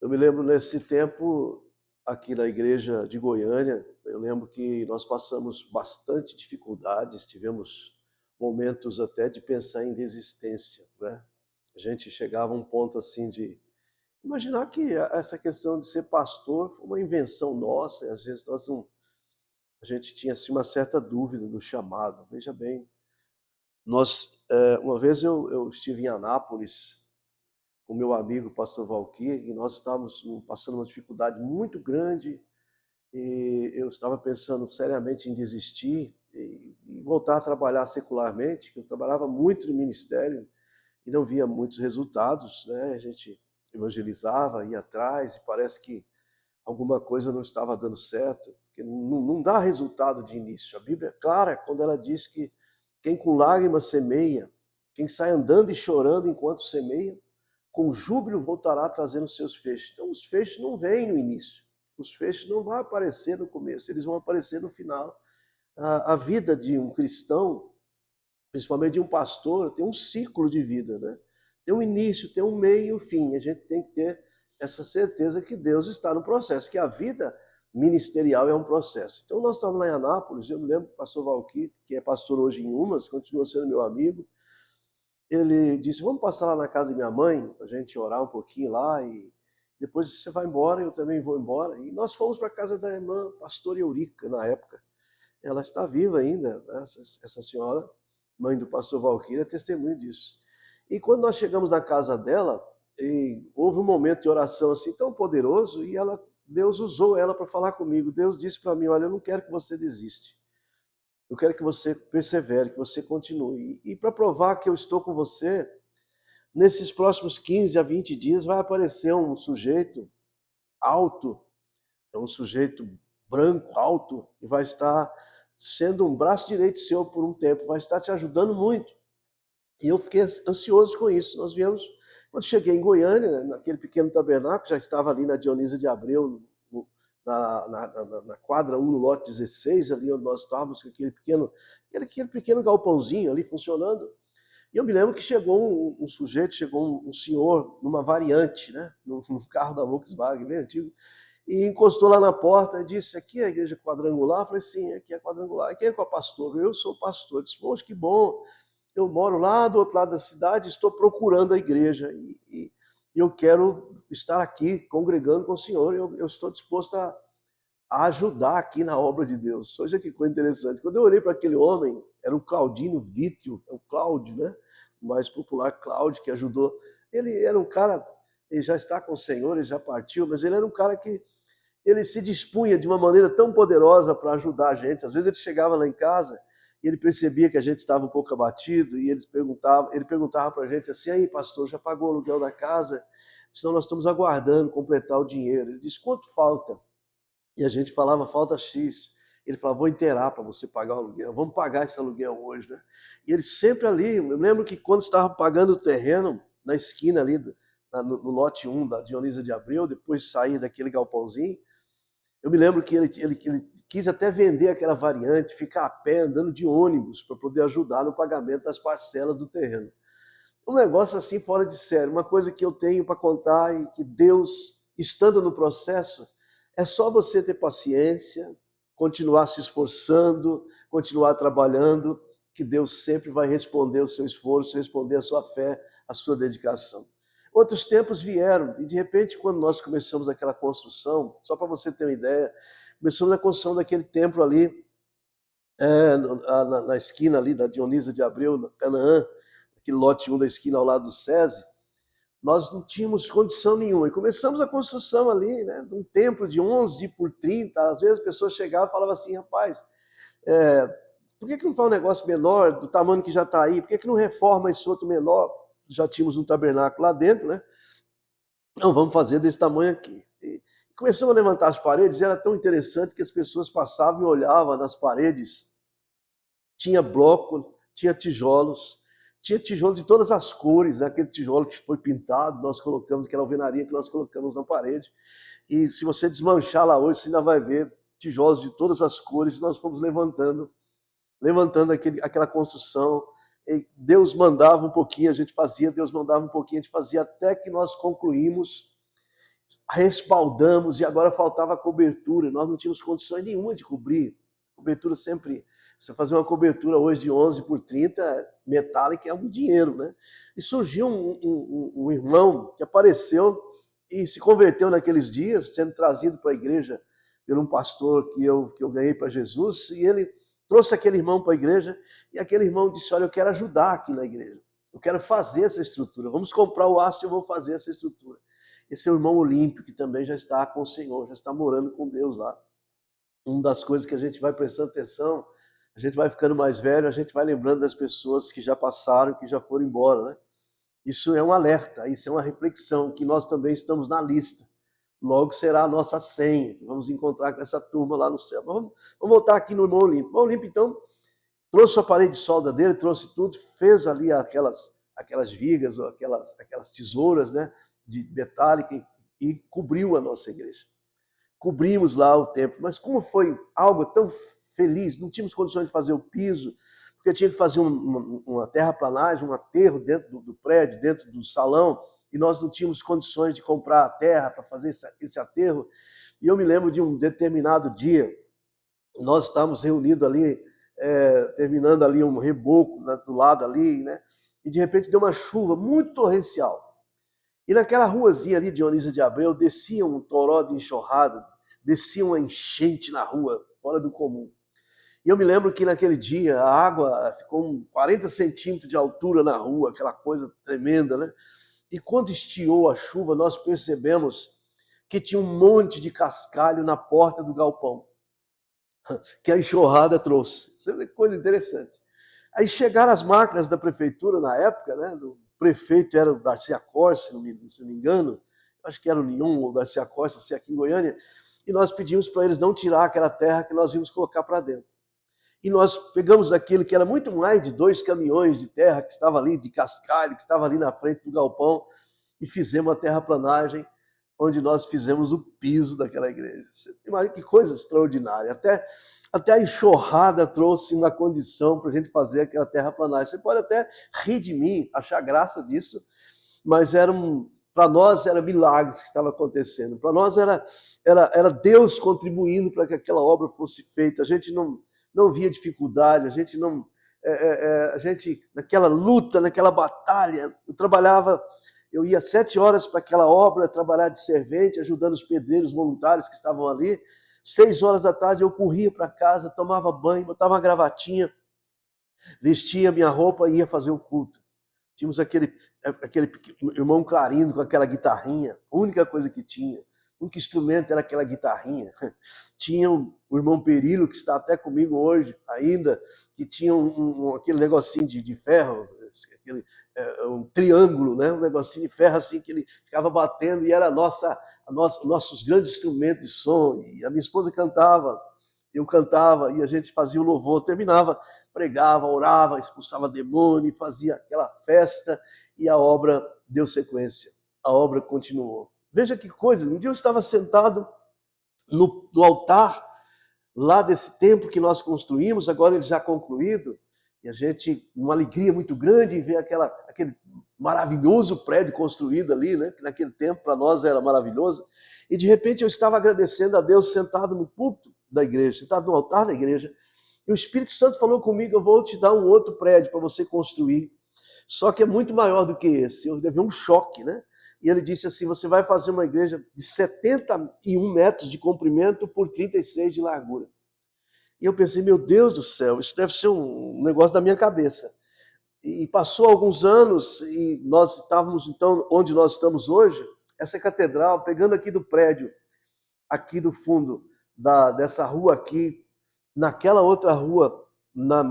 Eu me lembro nesse tempo, aqui na igreja de Goiânia, eu lembro que nós passamos bastante dificuldades, tivemos momentos até de pensar em desistência, né? A gente chegava a um ponto assim de imaginar que essa questão de ser pastor foi uma invenção nossa, e às vezes a gente tinha assim uma certa dúvida do chamado. Veja bem, uma vez eu estive em Anápolis com meu amigo, pastor Valquir, e nós estávamos passando uma dificuldade muito grande, e eu estava pensando seriamente em desistir e voltar a trabalhar secularmente, que eu trabalhava muito no ministério e não via muitos resultados, né? A gente evangelizava, ia atrás, e parece que alguma coisa não estava dando certo, porque não dá resultado de início. A Bíblia é clara quando ela diz que quem com lágrimas semeia, quem sai andando e chorando enquanto semeia, com júbilo voltará trazendo os seus feixes. Então os feixes não vêm no início, os feixes não vão aparecer no começo, eles vão aparecer no final. A vida de um cristão, principalmente de um pastor, tem um ciclo de vida, né? Tem um início, tem um meio e um fim. A gente tem que ter essa certeza que Deus está no processo, que a vida ministerial é um processo. Então nós estávamos lá em Anápolis, eu me lembro que o pastor Valquir, que é pastor hoje em Umas, continua sendo meu amigo, ele disse, vamos passar lá na casa de minha mãe, para a gente orar um pouquinho lá, e depois você vai embora, eu também vou embora. E nós fomos para a casa da irmã pastora Eurica, na época. Ela está viva ainda, né? Essa senhora, mãe do pastor Valquíria, é testemunho disso. E quando nós chegamos na casa dela, houve um momento de oração assim tão poderoso, e Deus usou ela para falar comigo. Deus disse para mim, olha, eu não quero que você desiste. Eu quero que você persevere, que você continue. E para provar que eu estou com você, nesses próximos 15 a 20 dias vai aparecer um sujeito alto, é um sujeito branco, alto, que vai estar sendo um braço direito seu por um tempo, vai estar te ajudando muito. E eu fiquei ansioso com isso. Nós viemos, quando cheguei em Goiânia, naquele pequeno tabernáculo, já estava ali na Dionísia de Abreu, na quadra 1, no lote 16, ali onde nós estávamos, com aquele pequeno galpãozinho ali funcionando. E eu me lembro que chegou um sujeito, chegou um senhor numa variante, né, num carro da Volkswagen, bem antigo, e encostou lá na porta e disse, aqui é a igreja quadrangular? Eu falei, sim, aqui é quadrangular. E quem é o pastor? Eu sou o pastor. Eu disse, poxa, que bom, eu moro lá do outro lado da cidade, estou procurando a igreja e eu quero estar aqui congregando com o senhor, eu estou disposto a ajudar aqui na obra de Deus. Hoje que coisa interessante. Quando eu olhei para aquele homem, era o Claudino Vítrio, o Cláudio, né? O mais popular Cláudio, que ajudou. Ele era um cara, ele já está com o Senhor, ele já partiu, mas ele era um cara que ele se dispunha de uma maneira tão poderosa para ajudar a gente. Às vezes ele chegava lá em casa e ele percebia que a gente estava um pouco abatido e ele perguntava para a gente assim, aí pastor, já pagou o aluguel da casa? Senão nós estamos aguardando completar o dinheiro. Ele disse, quanto falta? E a gente falava, falta X. Ele falava, vou inteirar para você pagar o aluguel, vamos pagar esse aluguel hoje, né? E ele sempre ali, eu lembro que quando estava pagando o terreno, na esquina ali, no lote 1 da Dionísia de Abreu, depois de sair daquele galpãozinho, eu me lembro que ele quis até vender aquela variante, ficar a pé, andando de ônibus, para poder ajudar no pagamento das parcelas do terreno. Um negócio assim fora de sério, uma coisa que eu tenho para contar e que Deus, estando no processo, é só você ter paciência, continuar se esforçando, continuar trabalhando, que Deus sempre vai responder o seu esforço, responder a sua fé, a sua dedicação. Outros tempos vieram, e de repente, quando nós começamos aquela construção, só para você ter uma ideia, começamos a construção daquele templo ali, na esquina ali da Dionísia de Abreu, no Canaã, aquele lote 1 da esquina ao lado do SESI, nós não tínhamos condição nenhuma. E começamos a construção ali, né, de um templo de 11 por 30. Às vezes as pessoas chegavam e falavam assim, rapaz, por que não faz um negócio menor, do tamanho que já está aí? Por que não reforma esse outro menor? Já tínhamos um tabernáculo lá dentro, né? Não, vamos fazer desse tamanho aqui. E começamos a levantar as paredes, e era tão interessante que as pessoas passavam e olhavam nas paredes. Tinha bloco, tinha tijolos de todas as cores, né? Aquele tijolo que foi pintado, nós colocamos, aquela alvenaria que nós colocamos na parede. E se você desmanchar lá hoje, você ainda vai ver tijolos de todas as cores, e nós fomos levantando aquela construção. E Deus mandava um pouquinho, a gente fazia, Deus mandava um pouquinho, a gente fazia, até que nós concluímos. respaldamos e agora faltava cobertura. Nós não tínhamos condições nenhuma de cobrir. Cobertura sempre... Você fazer uma cobertura hoje de 11 por 30 metálica é um dinheiro, né? E surgiu um irmão que apareceu e se converteu naqueles dias, sendo trazido para a igreja por um pastor que eu ganhei para Jesus, e ele trouxe aquele irmão para a igreja, e aquele irmão disse, olha, eu quero ajudar aqui na igreja, eu quero fazer essa estrutura, vamos comprar o aço e eu vou fazer essa estrutura. Esse é o irmão Olímpio, que também já está com o Senhor, já está morando com Deus lá. Uma das coisas que a gente vai prestando atenção, a gente vai ficando mais velho, a gente vai lembrando das pessoas que já passaram, que já foram embora, né? Isso é um alerta, isso é uma reflexão, que nós também estamos na lista. Logo será a nossa senha, vamos encontrar com essa turma lá no céu. Mas vamos voltar aqui no irmão Olímpio. O irmão Olímpio, então, trouxe a parede de solda dele, trouxe tudo, fez ali aquelas vigas, ou aquelas tesouras, né, de metálica, e cobriu a nossa igreja. Cobrimos lá o templo, mas como foi algo tão feliz, não tínhamos condições de fazer o piso, porque tinha que fazer uma terraplanagem, um aterro dentro do prédio, dentro do salão, e nós não tínhamos condições de comprar a terra para fazer esse aterro. E eu me lembro de um determinado dia, nós estávamos reunidos ali, terminando ali um reboco, né, do lado ali, né? E de repente deu uma chuva muito torrencial. E naquela ruazinha ali, Dionísio de Abreu, descia um toró de enxurrada, descia uma enchente na rua, fora do comum. E eu me lembro que naquele dia a água ficou 40 centímetros de altura na rua, aquela coisa tremenda, né? E quando estiou a chuva, nós percebemos que tinha um monte de cascalho na porta do galpão, que a enxurrada trouxe. Isso é coisa interessante. Aí chegaram as máquinas da prefeitura na época, né? Do prefeito era o Darcy Acorce, se não me engano, acho que era o Nion ou o Darcy Acorce, assim, aqui em Goiânia, e nós pedimos para eles não tirar aquela terra que nós íamos colocar para dentro. E nós pegamos aquilo que era muito mais de 2 caminhões de terra que estava ali, de cascalho, que estava ali na frente do galpão, e fizemos a terraplanagem, onde nós fizemos o piso daquela igreja. Você imagina que coisa extraordinária. Até a enxurrada trouxe uma condição para a gente fazer aquela terraplanagem. Você pode até rir de mim, achar graça disso, mas para nós era milagres que estava acontecendo. Para nós era Deus contribuindo para que aquela obra fosse feita. A gente não via dificuldade, a gente naquela luta, naquela batalha, eu ia 7 horas para aquela obra, trabalhar de servente, ajudando os pedreiros voluntários que estavam ali. 6 horas da tarde eu corria para casa, tomava banho, botava uma gravatinha, vestia minha roupa e ia fazer o culto. Tínhamos aquele irmão Clarindo com aquela guitarrinha, a única coisa que tinha. O único instrumento era aquela guitarrinha. Tinha o irmão Perilo, que está até comigo hoje ainda, que tinha aquele negocinho de ferro, um triângulo, né? Um negocinho de ferro assim que ele ficava batendo, e era nossos grandes instrumentos de som. E a minha esposa cantava, eu cantava, e a gente fazia o louvor, terminava, pregava, orava, expulsava demônio, fazia aquela festa, e a obra deu sequência, a obra continuou. Veja que coisa, um dia eu estava sentado no altar, lá desse templo que nós construímos, agora ele já concluído, e a gente, uma alegria muito grande em ver aquele maravilhoso prédio construído ali, né? Que naquele tempo para nós era maravilhoso, e de repente eu estava agradecendo a Deus sentado no púlpito da igreja, sentado no altar da igreja, e o Espírito Santo falou comigo, eu vou te dar um outro prédio para você construir, só que é muito maior do que esse. Eu levei um choque, né? E ele disse assim, você vai fazer uma igreja de 71 metros de comprimento por 36 de largura. E eu pensei, meu Deus do céu, isso deve ser um negócio da minha cabeça. E passou alguns anos e nós estávamos, então, onde nós estamos hoje, essa catedral, pegando aqui do prédio, aqui do fundo dessa rua aqui, naquela outra rua, na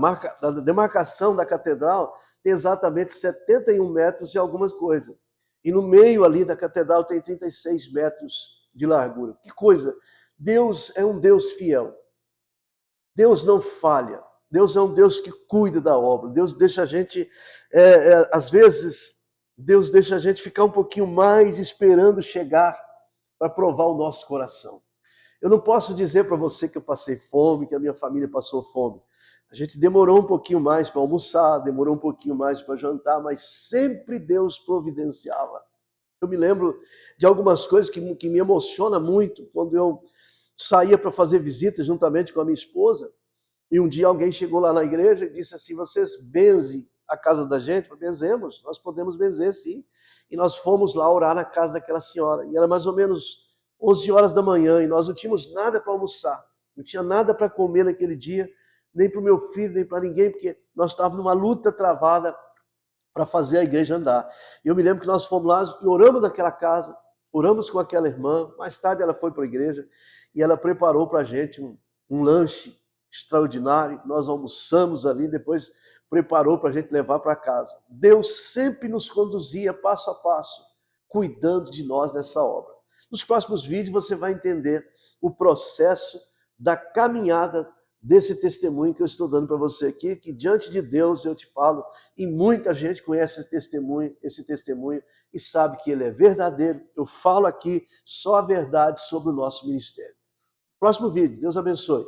demarcação da catedral, tem exatamente 71 metros e algumas coisas. E no meio ali da catedral tem 36 metros de largura. Que coisa! Deus é um Deus fiel. Deus não falha. Deus é um Deus que cuida da obra. Deus deixa a gente, às vezes, Deus deixa a gente ficar um pouquinho mais esperando chegar para provar o nosso coração. Eu não posso dizer para você que eu passei fome, que a minha família passou fome. A gente demorou um pouquinho mais para almoçar, demorou um pouquinho mais para jantar, mas sempre Deus providenciava. Eu me lembro de algumas coisas que me emociona muito quando eu saía para fazer visitas juntamente com a minha esposa, e um dia alguém chegou lá na igreja e disse assim: vocês benzem a casa da gente? Benzemos, nós podemos benzer sim. E nós fomos lá orar na casa daquela senhora, e era mais ou menos 11 horas da manhã, e nós não tínhamos nada para almoçar, não tinha nada para comer naquele dia, nem para o meu filho, nem para ninguém, porque nós estávamos numa luta travada para fazer a igreja andar. E eu me lembro que nós fomos lá e oramos naquela casa, oramos com aquela irmã, mais tarde ela foi para a igreja, e ela preparou para a gente um lanche extraordinário, nós almoçamos ali, depois preparou para a gente levar para casa. Deus sempre nos conduzia passo a passo, cuidando de nós nessa obra. Nos próximos vídeos você vai entender o processo da caminhada desse testemunho que eu estou dando para você aqui, que diante de Deus eu te falo, e muita gente conhece esse testemunho e sabe que ele é verdadeiro. Eu falo aqui só a verdade sobre o nosso ministério. Próximo vídeo, Deus abençoe.